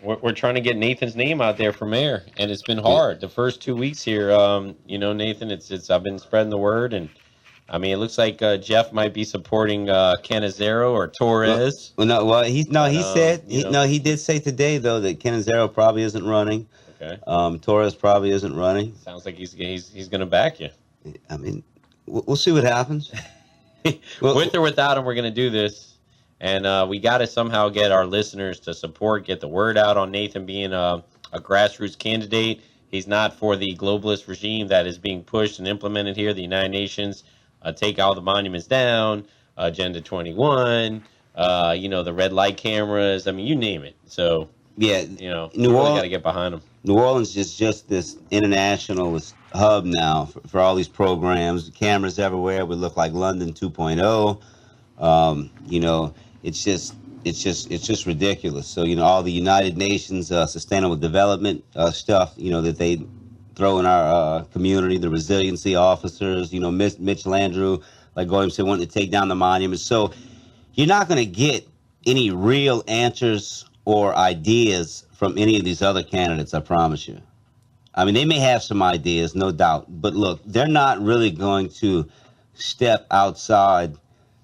we're trying to get Nathan's name out there for mayor, and it's been hard. The first 2 weeks here, Nathan, it's I've been spreading the word, and I mean, it looks like Jeff might be supporting Canizero or Torres. He did say today though that Canizero probably isn't running. Okay. Torres probably isn't running. Sounds like he's going to back you. I mean, we'll see what happens. With or without him, we're going to do this, and we got to somehow get our listeners to support, get the word out on Nathan being a grassroots candidate. He's not for the globalist regime that is being pushed and implemented here. The United Nations. Take all the monuments down, Agenda 21, the red light cameras. I mean, you name it. So, yeah, New Orleans got to get behind them. New Orleans is just this international hub now for all these programs. Cameras everywhere. We look like London 2.0. It's just ridiculous. So, all the United Nations Sustainable Development stuff, that they throw in our community, the resiliency officers, Mitch Landrieu, like Goyim said, wanting to take down the monuments. So you're not going to get any real answers or ideas from any of these other candidates, I promise you. I mean, they may have some ideas, no doubt. But look, they're not really going to step outside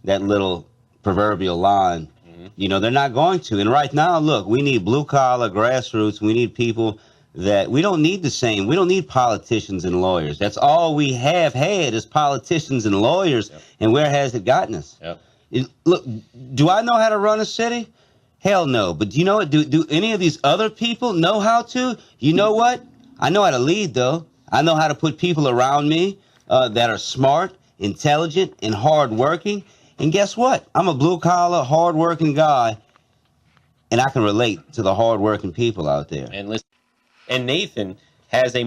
that little proverbial line. Mm-hmm. They're not going to. And right now, look, we need blue-collar grassroots. We need people that we don't need we don't need politicians and lawyers. That's all we have had is politicians and lawyers. Yep. And where has it gotten us? Yep. Look, do I know how to run a city? Hell no. But you know what? Do any of these other people know how to? You know what? I know how to lead, though. I know how to put people around me that are smart, intelligent, and hardworking. And guess what? I'm a blue-collar, hardworking guy, and I can relate to the hardworking people out there. And listen. And Nathan has a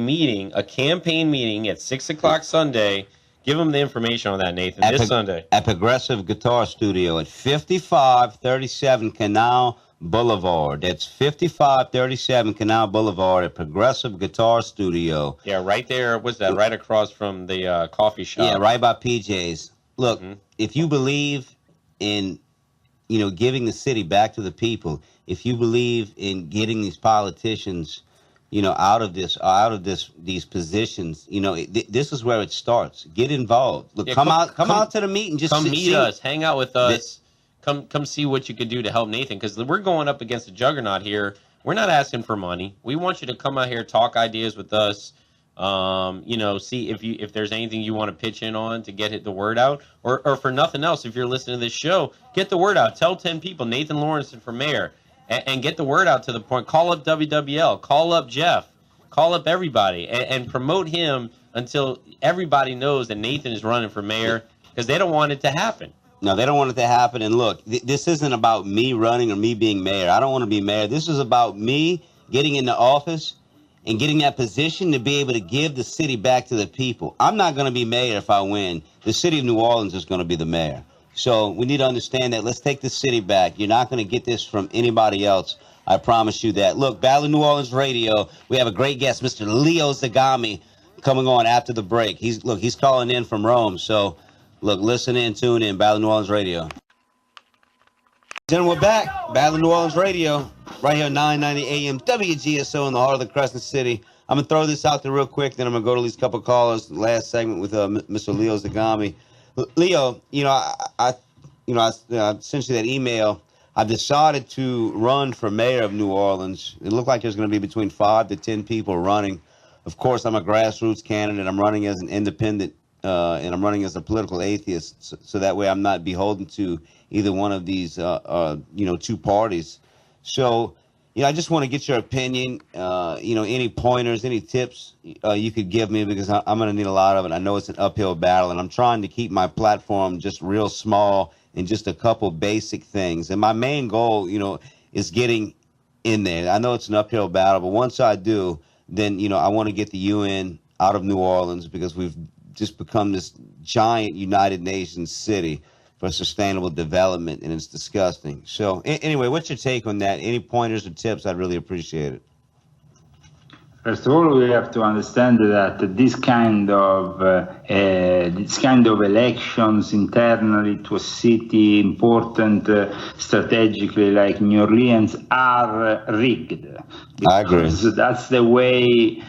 campaign meeting at 6 o'clock Sunday. Give him the information on that, Nathan, this Sunday. At Progressive Guitar Studio at 5537 Canal Boulevard. That's 5537 Canal Boulevard at Progressive Guitar Studio. Yeah, right there. What's that? Right across from the coffee shop. Yeah, right by PJ's. Look, if you believe in, giving the city back to the people, if you believe in getting these politicians out of these positions, this is where it starts. Get involved. Look, come out to the meeting. Just come meet us, hang out with us. Come see what you could do to help Nathan, because we're going up against a juggernaut here. We're not asking for money. We want you to come out here, talk ideas with us. See if there's anything you want to pitch in on to get the word out, or for nothing else, if you're listening to this show, get the word out. Tell 10 people Nathan Laurenson for mayor. And get the word out to the point. Call up WWL. Call up Jeff. Call up everybody. And promote him until everybody knows that Nathan is running for mayor, because they don't want it to happen. No, they don't want it to happen. And look, this isn't about me running or me being mayor. I don't want to be mayor. This is about me getting into office and getting that position to be able to give the city back to the people. I'm not going to be mayor if I win. The city of New Orleans is going to be the mayor. So we need to understand that. Let's take the city back. You're not going to get this from anybody else. I promise you that. Look, Battle of New Orleans Radio, we have a great guest, Mr. Leo Zagami, coming on after the break. He's calling in from Rome. So, look, listen in, tune in, Battle of New Orleans Radio. Then we're back. Battle of New Orleans Radio, right here, 990 AM, WGSO in the heart of the Crescent City. I'm going to throw this out there real quick, then I'm going to go to these couple of callers. Last segment with Mr. Leo Zagami. Leo, I sent you that email. I've decided to run for mayor of New Orleans. It looked like there's going to be between 5 to 10 people running. Of course, I'm a grassroots candidate. I'm running as an independent, and I'm running as a political atheist. So that way I'm not beholden to either one of these, two parties. So, I just want to get your opinion, any pointers, any tips you could give me, because I'm going to need a lot of it. I know it's an uphill battle, and I'm trying to keep my platform just real small and just a couple basic things. And my main goal, is getting in there. I know it's an uphill battle, but once I do, then, I want to get the UN out of New Orleans, because we've just become this giant United Nations city for sustainable development, and it's disgusting. So anyway, what's your take on that? Any pointers or tips? I'd really appreciate it. First of all, we have to understand that this kind of elections internally to a city important strategically like New Orleans are rigged. I agree. Because that's the way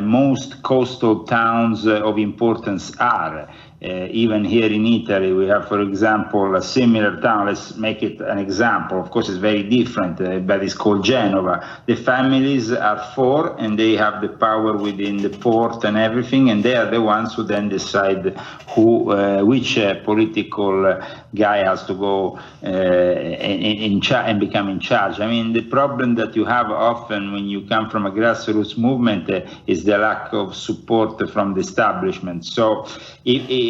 most coastal towns of importance are. Even here in Italy, we have, for example, a similar town. Let's make it an example. Of course, it's very different, but it's called Genova. The families are four, and they have the power within the port and everything, and they are the ones who then decide which political guy has to go and become in charge. I mean, the problem that you have often when you come from a grassroots movement is the lack of support from the establishment. So,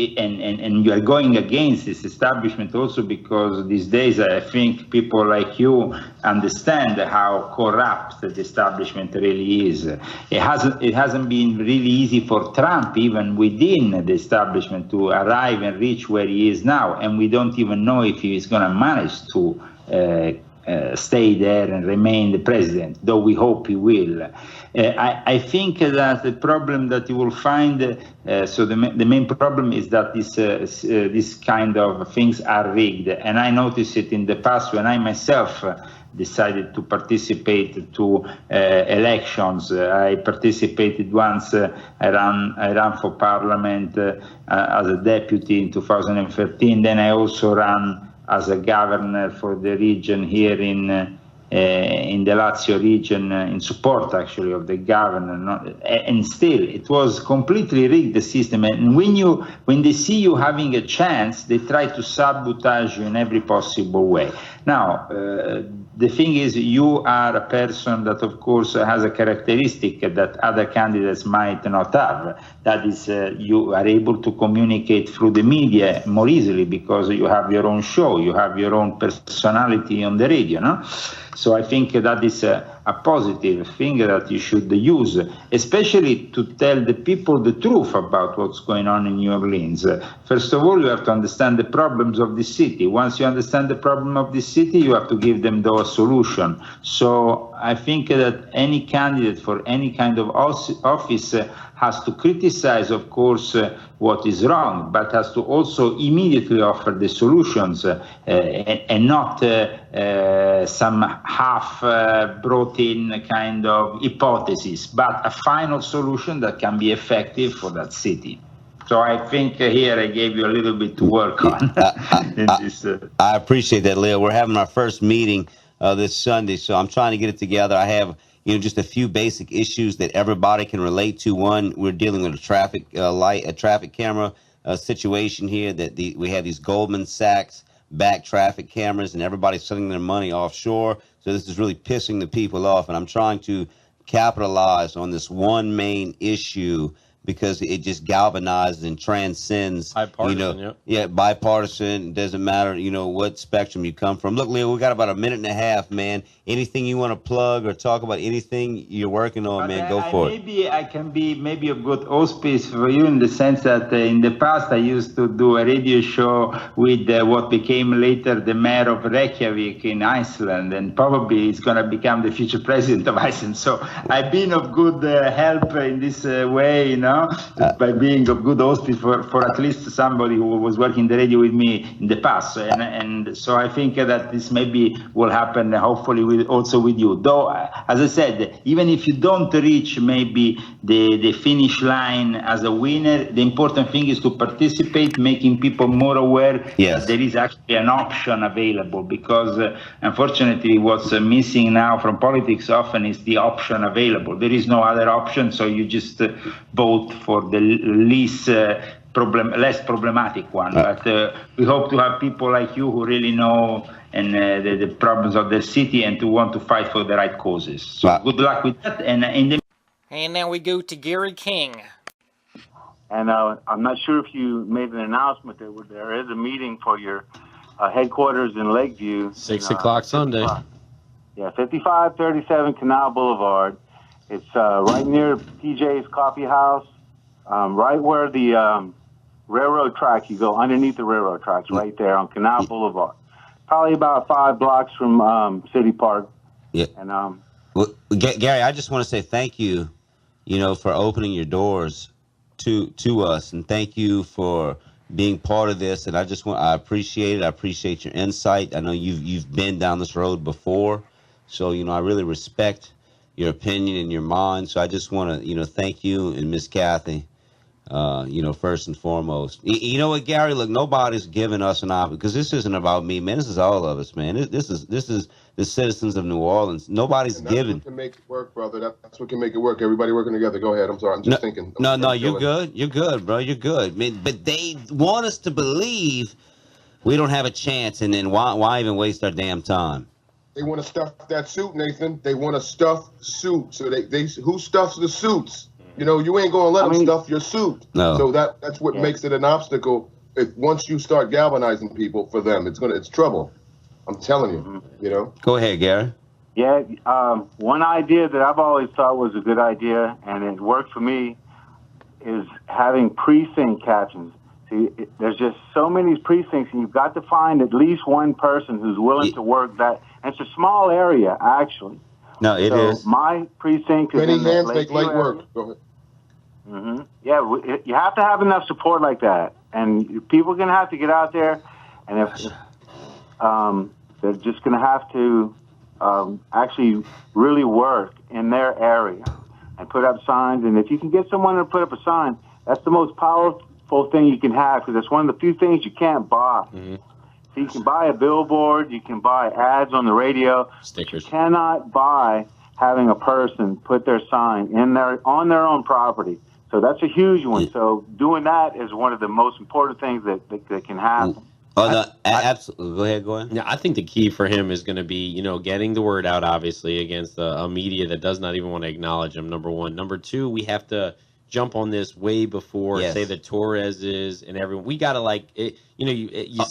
and you are going against this establishment also because these days I think people like you understand how corrupt the establishment really is. It hasn't been really easy for Trump, even within the establishment, to arrive and reach where he is now, and we don't even know if he is going to manage to stay there and remain the president, though we hope he will. I think that the problem that you will find, the main problem is that this kind of things are rigged. And I noticed it in the past when I myself decided to participate to elections. I participated once, I ran for parliament as a deputy in 2013. Then I also ran as a governor for the region here in the Lazio region, in support actually of the governor. And still, it was completely rigged, the system. And when they see you having a chance, they try to sabotage you in every possible way. Now, the thing is, you are a person that, of course, has a characteristic that other candidates might not have. That is, you are able to communicate through the media more easily because you have your own show, you have your own personality on the radio, no? So I think that is a positive thing that you should use, especially to tell the people the truth about what's going on in New Orleans. First of all, you have to understand the problems of the city. Once you understand the problem of the city, you have to give them a solution. So I think that any candidate for any kind of office has to criticize, of course, what is wrong, but has to also immediately offer the solutions and not some half brought in kind of hypothesis, but a final solution that can be effective for that city. So I think here I gave you a little bit to work on. I appreciate that, Leo. We're having our first meeting this Sunday, so I'm trying to get it together. I have just a few basic issues that everybody can relate to. One, we're dealing with a traffic a traffic camera situation here. That we have these Goldman Sachs back traffic cameras, and everybody's sending their money offshore. So this is really pissing the people off, and I'm trying to capitalize on this one main issue because it just galvanizes and transcends, bipartisan, bipartisan. Doesn't matter, what spectrum you come from. Look, Leo, we got about a minute and a half, man. Anything you want to plug or talk about, anything you're working on, man, go for it. Maybe I can be a good auspice for you in the sense that in the past I used to do a radio show with what became later the mayor of Reykjavik in Iceland, and probably he's going to become the future president of Iceland. So I've been of good help in this way, by being a good auspice for at least somebody who was working the radio with me in the past. And so I think that this maybe will happen, hopefully, also with you. Though, as I said, even if you don't reach maybe the finish line as a winner, the important thing is to participate, making people more aware that there is actually an option available. Because unfortunately, what's missing now from politics often is the option available. There is no other option, so you just vote for the least less problematic one. But we hope to have people like you who really know and the problems of the city and to want to fight for the right causes. So good luck with that. And now we go to Gary King. And I'm not sure if you made an announcement that there is a meeting for your headquarters in Lakeview. 6 o'clock Sunday. 5537 Canal Boulevard. It's right near PJ's Coffee House, right where the railroad track, you go underneath the railroad tracks, right there on Canal Boulevard. Probably about 5 blocks from City Park. Yeah. And Gary, I just want to say thank you for opening your doors to us, and thank you for being part of this. And I appreciate it. I appreciate your insight. I know you've been down this road before, so I really respect your opinion and your mind. So I just want to thank you and Miss Kathy. First and foremost. You know what, Gary? Look, nobody's giving us an option, because this isn't about me, man. This is all of us, man. This is the citizens of New Orleans. Nobody's giving. That's what can make it work, brother. That's what can make it work. Everybody working together. Go ahead. I'm sorry. I'm just thinking. No, you're good. You're good, bro. You're good. I mean, but they want us to believe we don't have a chance, and then why even waste our damn time? They want to stuff that suit, Nathan. They want to stuff suit. So they who stuffs the suits? You ain't gonna let them stuff your suit. No. So that's what makes it an obstacle. If once you start galvanizing people for them, it's trouble. I'm telling you. Go ahead, Gary. Yeah, one idea that I've always thought was a good idea, and it worked for me, is having precinct captains. See, there's just so many precincts, and you've got to find at least one person who's willing to work that. And it's a small area, actually. No, it is. My precinct is Many in the hands make light work. Go ahead. Yeah, you have to have enough support like that, and people are going to have to get out there, and if they're just going to have to actually really work in their area and put up signs. And if you can get someone to put up a sign, that's the most powerful thing you can have, because it's one of the few things you can't buy. So you can buy a billboard, you can buy ads on the radio, stickers. You cannot buy having a person put their sign on their own property. So that's a huge one. So doing that is one of the most important things that can happen. Absolutely. Go ahead. Yeah, I think the key for him is going to be, getting the word out, obviously, against a media that does not even want to acknowledge him, number one. Number two, we have to jump on this way before, say, the Torreses and everyone. We got to,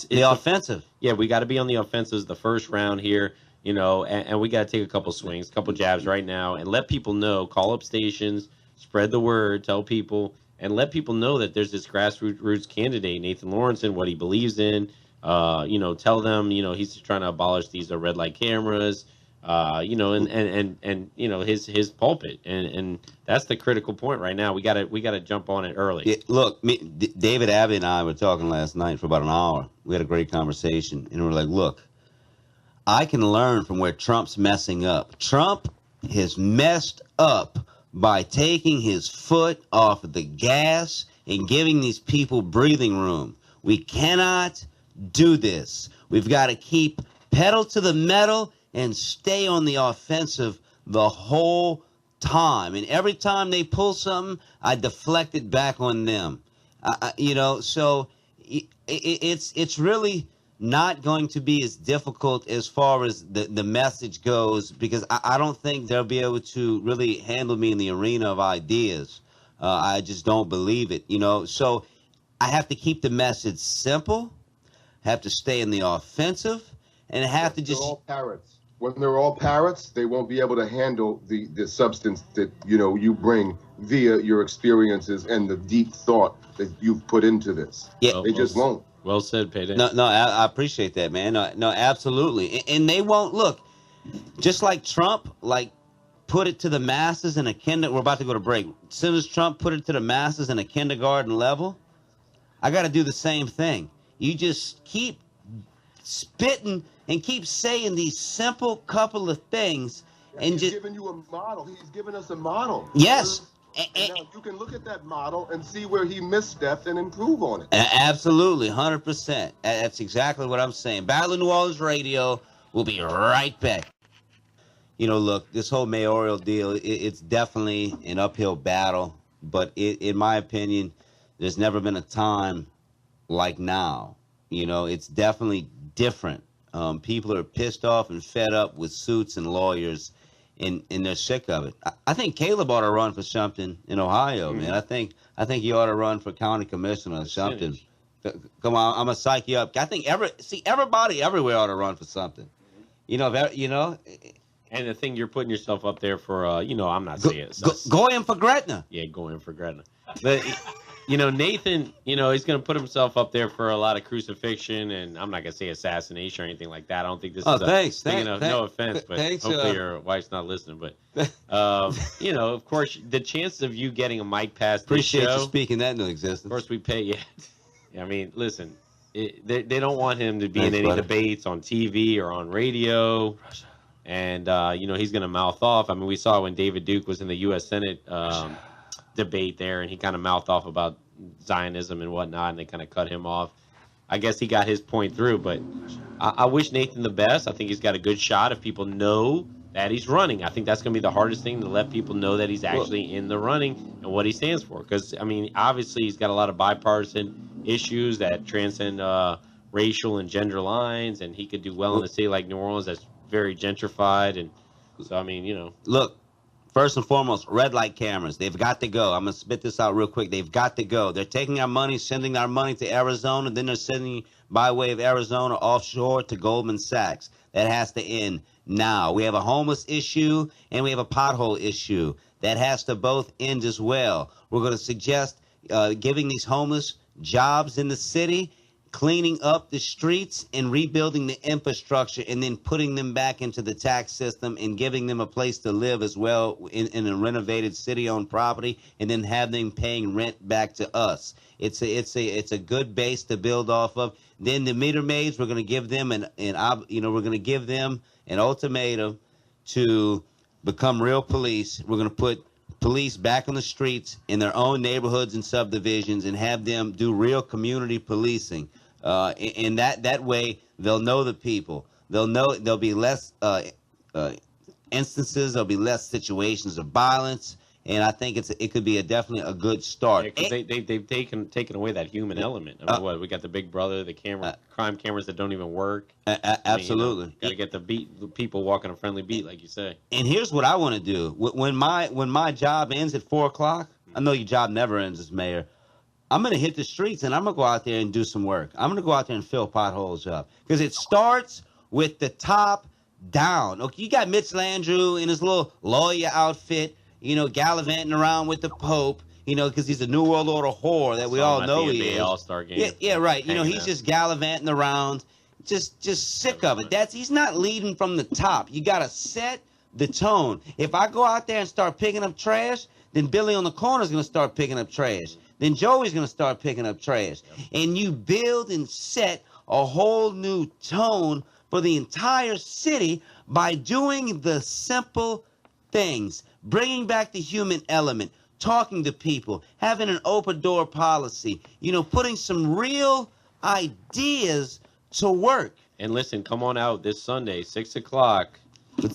the offensive. Yeah, we got to be on the offensive the first round here, and we got to take a couple swings, a couple jabs right now, and let people know, call up stations, spread the word, tell people, and let people know that there's this grassroots candidate, Nathan Laurenson, what he believes in. Tell them, he's trying to abolish these red light cameras, and his pulpit, and that's the critical point right now. We gotta jump on it early. Yeah, look, David Abbey and I were talking last night for about an hour. We had a great conversation, and we're like, look, I can learn from where Trump's messing up. Trump has messed up by taking his foot off of the gas and giving these people breathing room. We cannot do this. We've got to keep pedal to the metal and stay on the offensive the whole time. And every time they pull something, I deflect it back on them. So it's really not going to be as difficult as far as the message goes, because I don't think they'll be able to really handle me in the arena of ideas. I just don't believe it, So I have to keep the message simple, have to stay in the offensive, and have to just... They're all parrots. When they're all parrots, they won't be able to handle the substance that, you bring via your experiences and the deep thought that you've put into this. Yeah. They just won't. Well said, Payday. No, I appreciate that, man. No, absolutely. And they won't, look, just like Trump, put it to the masses in a we're about to go to break. As soon as Trump put it to the masses in a kindergarten level, I got to do the same thing. You just keep spitting and keep saying these simple couple of things. And he's giving you a model. He's giving us a model. Yes. And now you can look at that model and see where he misstepped and improve on it. Absolutely, 100%. That's exactly what I'm saying. Battle of New Orleans Radio. We'll be right back. Look, this whole mayoral deal, it's definitely an uphill battle. But in my opinion, there's never been a time like now. It's definitely different. People are pissed off and fed up with suits and lawyers. And they're sick of it. I think Caleb ought to run for something in Ohio, man. I think he ought to run for county commissioner or something. Come on, I'm gonna psych you up. I think everybody everywhere ought to run for something. And the thing, you're putting yourself up there for I'm not saying Goyim for Gretna. Yeah, Goyim for Gretna. Nathan, he's going to put himself up there for a lot of crucifixion, and I'm not going to say assassination or anything like that. I don't think this is no offense, but hopefully your wife's not listening. But, of course, the chances of you getting a mic past Appreciate this show, you speaking that into existence. Of course, we pay you. I mean, listen, they don't want him to be in any debates on TV or on radio. And, he's going to mouth off. I mean, we saw when David Duke was in the U.S. Senate debate there, and he kind of mouthed off about Zionism and whatnot, and they kind of cut him off. I guess he got his point through, but I wish Nathan the best. I think he's got a good shot if people know that he's running. I think that's going to be the hardest thing, to let people know that he's actually in the running and what he stands for. Because, I mean, obviously he's got a lot of bipartisan issues that transcend racial and gender lines, and he could do well in a city like New Orleans that's very gentrified. And so, I mean, Look, first and foremost, red light cameras. They've got to go. I'm going to spit this out real quick. They've got to go. They're taking our money, sending our money to Arizona, then they're sending by way of Arizona offshore to Goldman Sachs. That has to end now. We have a homeless issue and we have a pothole issue. That has to both end as well. We're going to suggest giving these homeless jobs in the city, cleaning up the streets and rebuilding the infrastructure, and then putting them back into the tax system and giving them a place to live as well in a renovated city-owned property, and then have them paying rent back to us. It's a good base to build off of. Then the meter maids, we're going to give them an ultimatum to become real police. We're going to put police back on the streets in their own neighborhoods and subdivisions and have them do real community policing. And that way they'll know the people. They'll know there'll be less instances. There'll be less situations of violence. And I think it could be definitely a good start. Yeah, they've taken away that human element. I mean, we got the Big Brother, the crime cameras that don't even work. Absolutely. Got to get the people walking a friendly beat, like you say. And here's what I want to do. When my job ends at 4 o'clock, I know your job never ends as mayor. I'm going to hit the streets and I'm going to go out there and do some work. I'm going to go out there and fill potholes up, because it starts with the top down. Okay, you got Mitch Landrieu in his little lawyer outfit, gallivanting around with the Pope, because he's a New World Order whore that we all know he is. All-Star game. Yeah, right. He's just gallivanting around, just sick of it. He's not leading from the top. You got to set the tone. If I go out there and start picking up trash, then Billy on the corner is going to start picking up trash. Then Joey's going to start picking up trash. And you build and set a whole new tone for the entire city by doing the simple things, bringing back the human element, talking to people, having an open door policy, putting some real ideas to work. And listen, come on out this Sunday, 6 o'clock.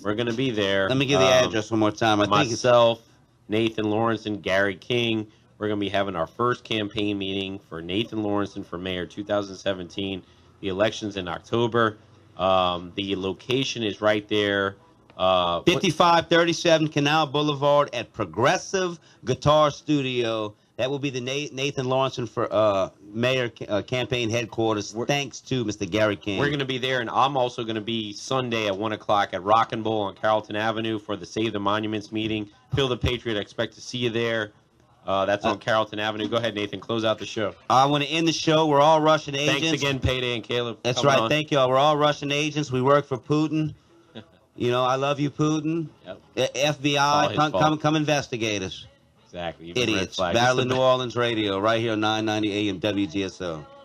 We're going to be there. Let me give the address one more time. Myself, Nathan Laurenson, Gary King. We're going to be having our first campaign meeting for Nathan Laurenson for mayor 2017. The election's in October. The location is right there. 5537 Canal Boulevard at Progressive Guitar Studio. That will be the Nathan Laurenson for mayor campaign headquarters. Thanks to Mr. Gary King. We're going to be there, and I'm also going to be Sunday at 1 o'clock at Rock and Bowl on Carrollton Avenue for the Save the Monuments meeting. Phil the Patriot, I expect to see you there. That's on Carrollton Avenue. Go ahead, Nathan. Close out the show. I want to end the show. We're all Russian agents. Thanks again, Payday and Caleb. That's right. Thank y'all. We're all Russian agents. We work for Putin. I love you, Putin. Yep. FBI, come investigate us. Exactly. Idiots. Battle of New Orleans Radio, right here on 990 AM WGSO.